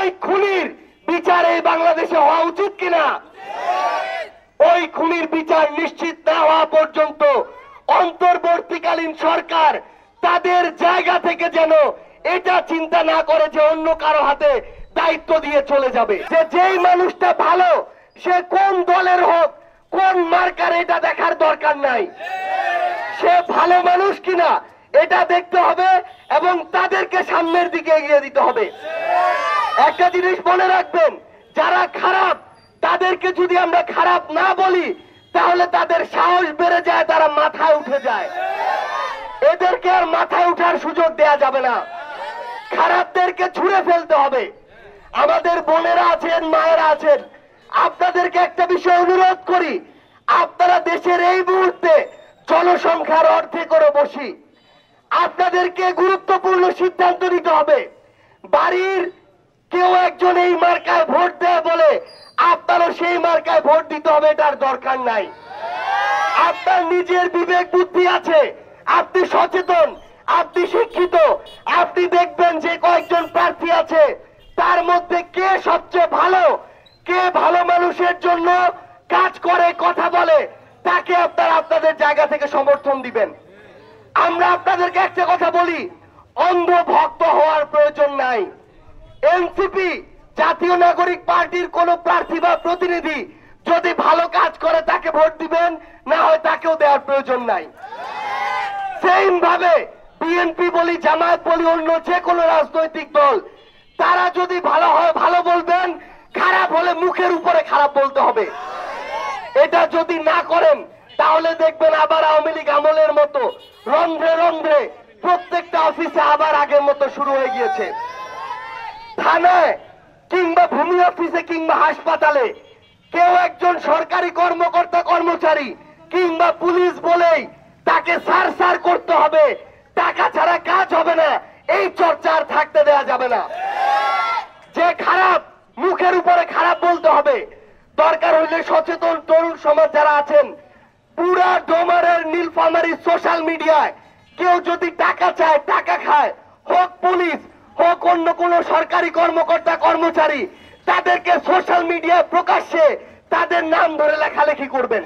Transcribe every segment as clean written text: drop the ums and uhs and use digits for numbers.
ওই খুনির বিচার এই বাংলাদেশে হওয়া উচিত কিনা? ওই খুনির বিচার নিশ্চিত না হওয়া পর্যন্ত অন্তর্বর্তীকালীন সরকার তাদের জায়গা থেকে যেন এটা চিন্তা না করে যে অন্য কারো হাতে দায়িত্ব দিয়ে চলে যাবে। যে যেই মানুষটা ভালো সে কোন দলের হোক কোন মার্কার এটা দেখার দরকার নাই, সে ভালো মানুষ কিনা এটা দেখতে হবে এবং তাদেরকে সামনের দিকে এগিয়ে দিতে হবে। একটা জিনিস মনে রাখবেন, যারা খারাপ তাদেরকে যদি আমরা খারাপ না বলি তাহলে তাদের সাহস বেড়ে যায়, তারা মাথায় উঠে যায়। এদেরকে আর মাথায় উঠার সুযোগ দেয়া যাবে না, খারাপদেরকে ছুঁড়ে ফেলতে হবে। আমাদের বোনেরা আছেন, মায়েরা আছেন, আপনাদেরকে একটা বিষয় অনুরোধ করি, আপনারা দেশের এই মুহূর্তে জনসংখ্যার অর্ধেকেরও বেশি, আপনাদেরকে গুরুত্বপূর্ণ সিদ্ধান্ত নিতে হবে। বাড়ির কেউ একজন এই মার্কায় ভোট দেয় বলে আপনারও সেই মার্কায় ভোট দিতে হবে এটার দরকার নাই। আপনার নিজের বিবেক বুদ্ধি আছে, আপনি সচেতন, আপনি শিক্ষিত, আপনি দেখবেন যে কয়েকজন প্রার্থী আছে তার মধ্যে কে সবচেয়ে ভালো, কে ভালো মানুষের জন্য কাজ করে কথা বলে, তাকে আপনারা আপনাদের জায়গা থেকে সমর্থন দিবেন। আমরা আপনাদেরকে একটা কথা বলি, অন্ধ ভক্ত হওয়ার প্রয়োজন নাই। এনসিপি জাতীয় নাগরিক পার্টির কোন প্রার্থী বা প্রতিনিধি যদি ভালো কাজ করে তাকে ভোট দিবেন, না হয় তাকেও দেওয়ার প্রয়োজন নাই। সেম ভাবে বিএনপি বলি, জামায়াত বলি, অন্য যে কোনো রাজনৈতিক দল, তারা যদি ভালো হয় ভালো বলবেন, খারাপ হলে মুখের উপরে খারাপ বলতে হবে। এটা যদি না করেন তাহলে দেখবেন আবার আওয়ামী লীগ আমলের মতো রন্ধ্রে রন্ধ্রে প্রত্যেকটা অফিসে আবার আগের মতো শুরু হয়ে গিয়েছে। থানায় কিংবা ভূমি অফিসে কিংবা হাসপাতালে কেউ একজন সরকারি কর্মকর্তা কর্মচারী কিংবা পুলিশ বলেই তাকে সার সার করতে হবে, টাকা ছাড়া কাজ হবে না, এই চর্চা আর থাকতে দেওয়া যাবে না। যে খারাপ মুখের উপরে খারাপ বলতে হবে। দরকার হইলে সচেতন তরুণ সমাজ যারা আছেন, পুরা ডোমারের নীলফামারী সোশ্যাল মিডিয়ায় কেউ যদি টাকা চায়, টাকা খায়, হোক পুলিশ হোক অন্য কোন সরকারি কর্মকর্তা কর্মচারী, তাদেরকে সোশ্যাল মিডিয়ায় প্রকাশ্যে তাদের নাম ধরে লেখালেখি করবেন।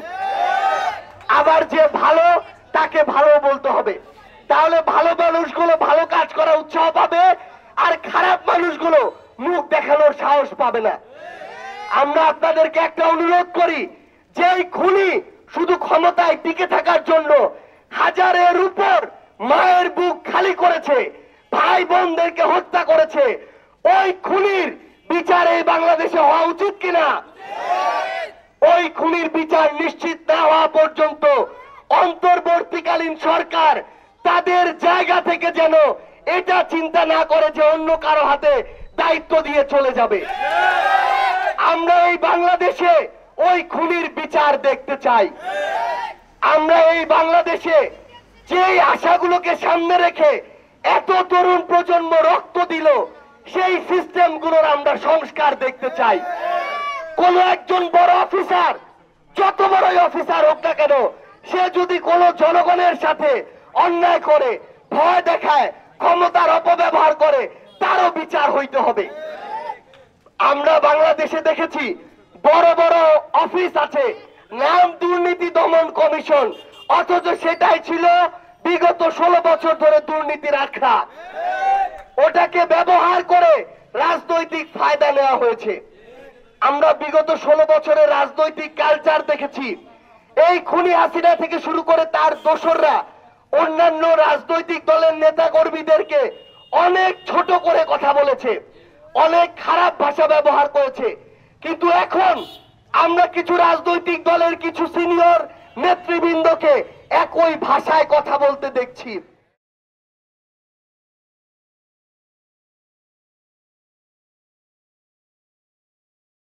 আবার যে ভালো তাকে ভালো বলতে হবে, তাহলে ভালো মানুষগুলো ভালো কাজ করা উৎসাহ পাবে আর খারাপ মানুষগুলো মুখ দেখানোর সাহস পাবে না। আমরা আপনাদেরকে একটা অনুরোধ করি, যে খুনি শুধু ক্ষমতায় টিকে থাকার জন্য হাজারের উপর মায়ের বুক খালি করেছে, ভাই বোনদেরকে হত্যা করেছে, ওই খুনির বিচার এই বাংলাদেশে হওয়া উচিত কিনা? ওই খুনির বিচার নিশ্চিত না হওয়া পর্যন্ত অন্তর্বর্তীকালীন সরকার তাদের জায়গা থেকে যেন এটা চিন্তা না করে যে অন্য কারো হাতে দায়িত্ব দিয়ে চলে যাবে। আমরা এই বাংলাদেশে ওই খুনির বিচার দেখতে চাই। আমরা এই বাংলাদেশে যেই আশাগুলোকে সামনে রেখে এত তরুণ প্রজন্ম রক্ত দিল, সেই সিস্টেমগুলোর আমরা সংস্কার দেখতে চাই। কোন একজন বড় অফিসার, যত বড়ই অফিসার হোক না কেন, সে যদি কোন জনগণের সাথে অন্যায় করে, ভয় দেখায়, ক্ষমতার অপব্যবহার করে, তারও বিচার হইতে হবে। আমরা বাংলাদেশে দেখেছি বড় বড় অফিস আছে, নাম দুর্নীতি দমন কমিশন, অথচ সেটাই ছিল বিগত 16 বছর ধরে দুর্নীতির আখড়া। ওটাকে ব্যবহার করে রাজনৈতিক ফায়দা নেওয়া হয়েছে। আমরা বিগত 16 বছরের রাজনৈতিক কালচার দেখেছি, এই খুনি হাসিনা থেকে শুরু করে তার দোসররা অন্যান্য রাজনৈতিক দলের নেতা কর্মীদেরকে অনেক ছোট করে কথা বলেছে, অনেক খারাপ ভাষা ব্যবহার করেছে। কিন্তু এখন আমরা কিছু রাজনৈতিক দলের কিছু সিনিয়র নেতৃবৃন্দকে একই ভাষায় কথা বলতে দেখছি।